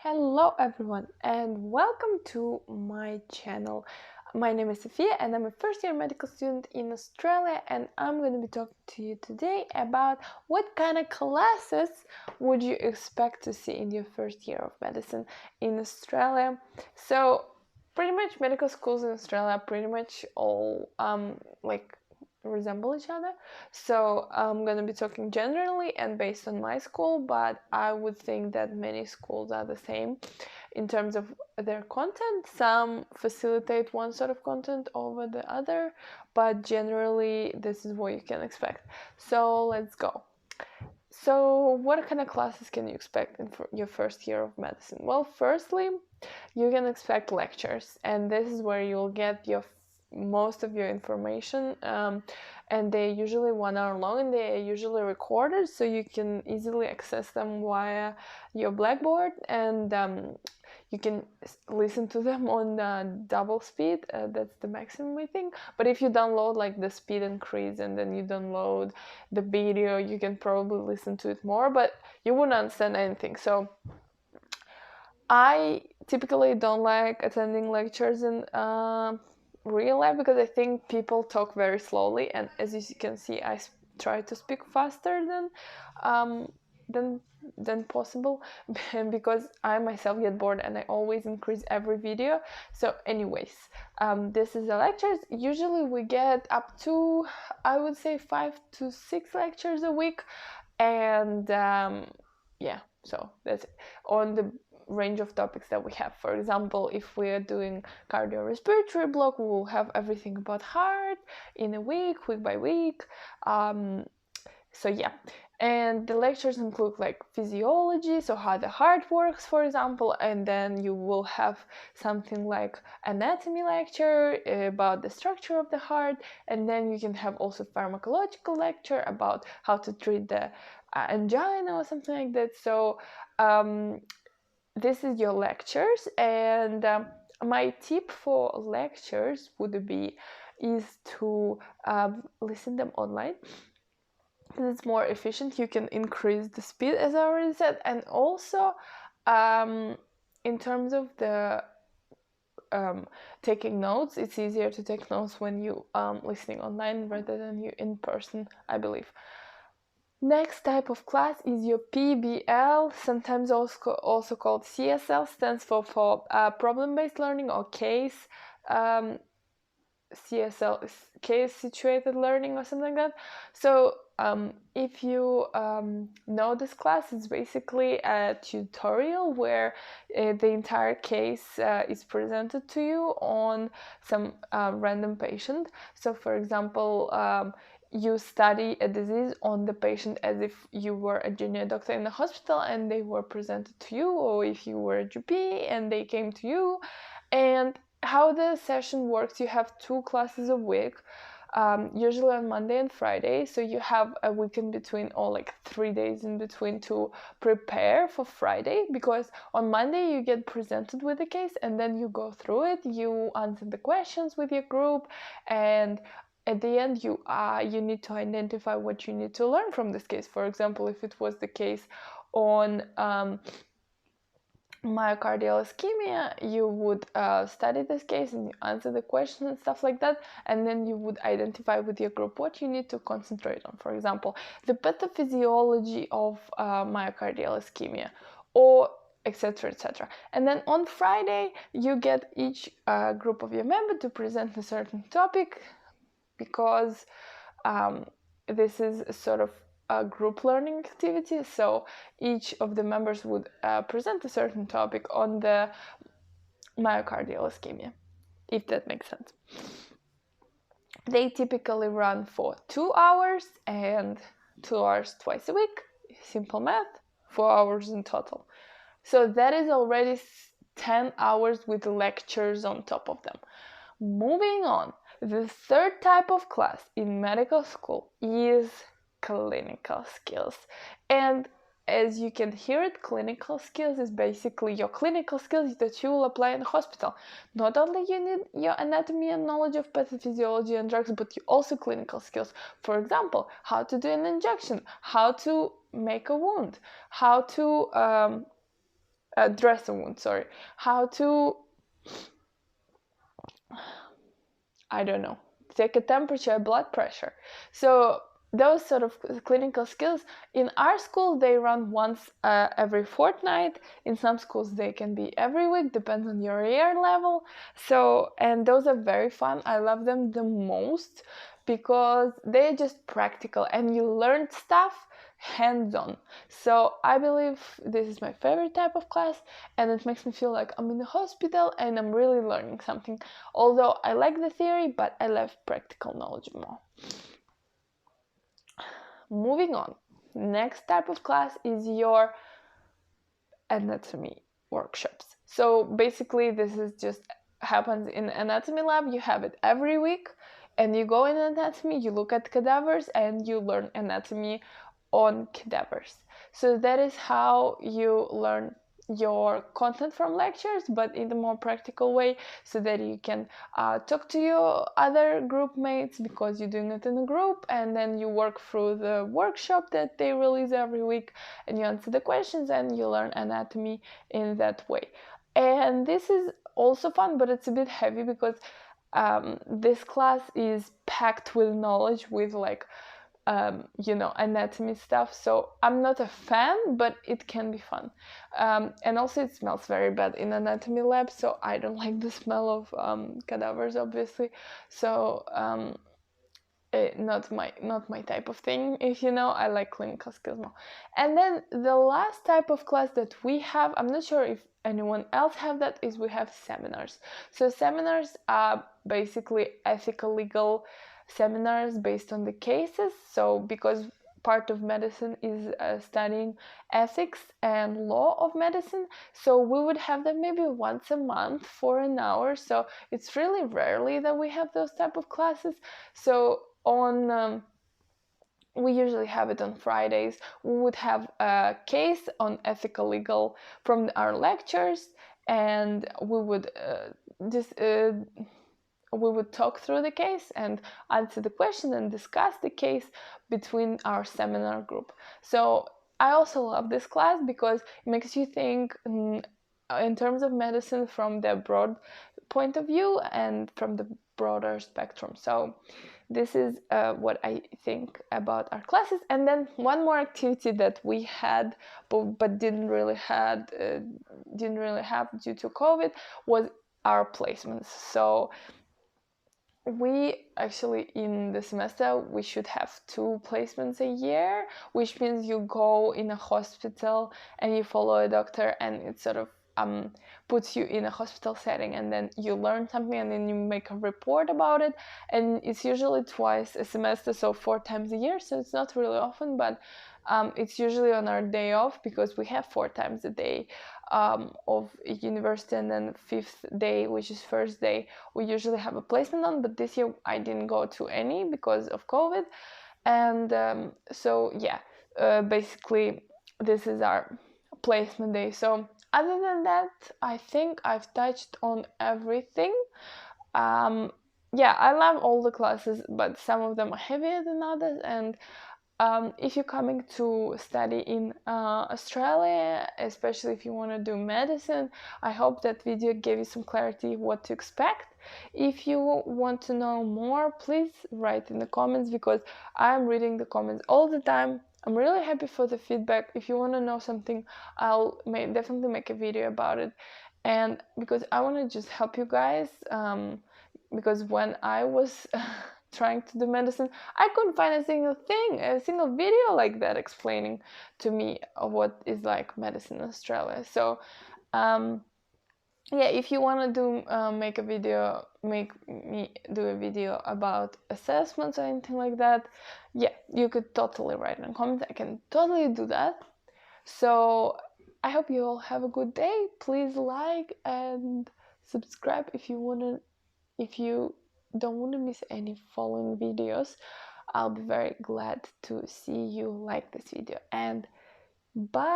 Hello everyone and welcome to my channel. My name is Sophia and I'm a first year medical student in Australia, and I'm going to be talking to you today about what kind of classes would you expect to see in your first year of medicine in Australia. So pretty much medical schools in Australia pretty much all resemble each other. So I'm going to be talking generally and based on my school, but I would think that many schools are the same in terms of their content. Some facilitate one sort of content over the other, but generally this is what you can expect. So let's go. So what kind of classes can you expect in your first year of medicine? Well, firstly, you can expect lectures, and this is where you'll get most of your information, and they're usually 1 hour long, and they are usually recorded, so you can easily access them via your Blackboard, and you can listen to them on double speed. That's the maximum, I think. But if you download like the speed increase and then you download the video, you can probably listen to it more, but you wouldn't understand anything. So I typically don't like attending lectures in real life because I think people talk very slowly, and as you can see, I try to speak faster um, than than possible because I myself get bored and I always increase every video. So anyways, this is the lectures. Usually we get up to, I would say, 5 to 6 lectures a week, and yeah, so that's it. On the range of topics that we have. For example, if we are doing cardiorespiratory block, we will have everything about heart in a week by week. So yeah, and the lectures include like physiology, so how the heart works, for example, and then you will have something like anatomy lecture about the structure of the heart, and then you can have also pharmacological lecture about how to treat the angina or something like that. So this is your lectures, and my tip for lectures would be is to listen them online because it's more efficient. You can increase the speed, as I already said, and also in terms of the taking notes, it's easier to take notes when you listening online rather than you in person, I believe. Next type of class is your PBL, sometimes also called CSL, stands for problem-based learning, or CASE. CSL is case situated learning or something like that. So if you know this class, it's basically a tutorial where the entire case is presented to you on some random patient. So for example, you study a disease on the patient as if you were a junior doctor in the hospital and they were presented to you, or if you were a GP and they came to you. And how the session works, you have 2 classes a week, usually on Monday and Friday. So you have a week in between, or like 3 days in between, to prepare for Friday, because on Monday you get presented with the case and then you go through it, you answer the questions with your group, and at the end you need to identify what you need to learn from this case. For example, if it was the case on myocardial ischemia, you would study this case and you answer the questions and stuff like that, and then you would identify with your group what you need to concentrate on. For example, the pathophysiology of myocardial ischemia, or etc, etc. And then on Friday you get each group of your member to present a certain topic, because this is sort of a group learning activity. So each of the members would present a certain topic on the myocardial ischemia, if that makes sense. They typically run for 2 hours, and 2 hours twice a week. Simple math, 4 hours in total. So that is already 10 hours with lectures on top of them. Moving on, the third type of class in medical school is clinical skills. And as you can hear it, clinical skills is basically your clinical skills that you will apply in the hospital. Not only you need your anatomy and knowledge of pathophysiology and drugs, but you also clinical skills. For example, how to do an injection, how to make a wound, how to dressing wound, sorry, how to, I don't know, take a temperature, blood pressure. So those sort of clinical skills, in our school they run once every fortnight. In some schools they can be every week, depends on your year level. So, and those are very fun. I love them the most because they're just practical and you learn stuff hands-on. So I believe this is my favorite type of class, and it makes me feel like I'm in the hospital and I'm really learning something. Although I like the theory, but I love practical knowledge more. Moving on, next type of class is your anatomy workshops. So basically this is just happens in anatomy lab. You have it every week and you go in anatomy, you look at cadavers and you learn anatomy on cadavers. So that is how you learn your content from lectures, but in a more practical way, so that you can talk to your other group mates because you're doing it in a group, and then you work through the workshop that they release every week, and you answer the questions and you learn anatomy in that way. And this is also fun, but it's a bit heavy because this class is packed with knowledge, with like anatomy stuff. So I'm not a fan, but it can be fun. And also it smells very bad in anatomy lab, so I don't like the smell of cadavers, obviously. So not my type of thing, if you know. I like clinical skills more. And then the last type of class that we have, I'm not sure if anyone else have that, is we have seminars. So seminars are basically ethical legal seminars based on the cases. So because part of medicine is studying ethics and law of medicine, so we would have them maybe once a month for an hour. So it's really rarely that we have those type of classes. So we usually have it on Fridays. We would have a case on ethical legal from our lectures, and we would we would talk through the case and answer the question and discuss the case between our seminar group. So I also love this class because it makes you think in terms of medicine from the broad point of view and from the broader spectrum. So this is what I think about our classes. And then one more activity that we had but didn't really have due to COVID was our placements. So we actually, in the semester, we should have 2 placements a year, which means you go in a hospital and you follow a doctor, and it sort of puts you in a hospital setting, and then you learn something and then you make a report about it. And it's usually twice a semester, so 4 times a year, so it's not really often, but it's usually on our day off, because we have 4 times a day of university, and then 5th day, which is first day, we usually have a placement on. But this year I didn't go to any because of COVID. And so yeah, basically this is our placement day. So other than that, I think I've touched on everything. Yeah, I love all the classes, but some of them are heavier than others. And if you're coming to study in Australia, especially if you want to do medicine, I hope that video gave you some clarity what to expect. If you want to know more, please write in the comments, because I'm reading the comments all the time. I'm really happy for the feedback. If you want to know something, I'll definitely make a video about it. And because I want to just help you guys, because when I was trying to do medicine, I couldn't find a single video like that explaining to me what is like medicine in Australia. So yeah, if you want to make me do a video about assessments or anything like that, yeah, you could totally write in the comments. I can totally do that. So I hope you all have a good day. Please like and subscribe if you don't want to miss any following videos. I'll be very glad to see you like this video, and bye.